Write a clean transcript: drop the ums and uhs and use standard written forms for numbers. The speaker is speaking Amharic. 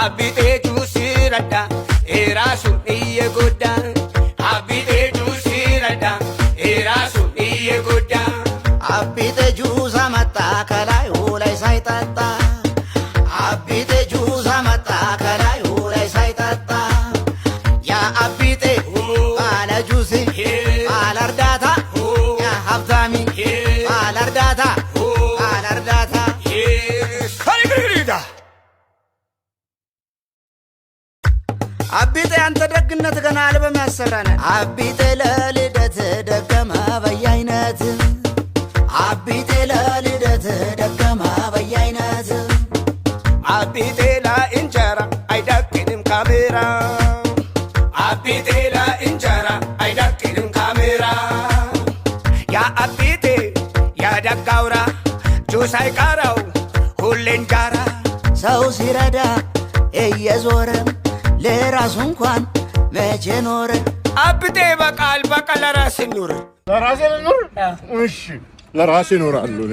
አቢቴ ጁሲረዳ ኤራሱ እየጎዳ አቢቴ ጁሲረዳ ኤራሱ እየጎዳ አቢቴ ጁሳ መጣ ከላዩ ላይ ሳይጠጣ አቢቴ ጁሳ መጣ ከላዩ ላይ ሳይጠጣ ያ አቢቴ ባለ ጁሲ ባለ እርዳታ ያ ሀብታሚ ባለ እርዳታ ባለ እርዳታ አቢቴ አንተ ደግነት ገና አልበም ያሰራናል። አቢቴ ለልደት ደገመ በየአይነት አቢቴ ለልደት ደገመ በየአይነት አቢቴ ለእንጀራ አይደቅንም ካሜራ አቢቴ ለእንጀራ አይደቅንም ካሜራ ያ አቢቴ ያደጋውራ ጁስ አይቀረው ሁሌ እንጀራ ሰው ሲረዳ እየዞረ ለራሱ እንኳን መቼ ኖረ አብቴ በቃል ለራስ ኑር ለራሴ ኑር እሺ ለራሴ ኖራለሁ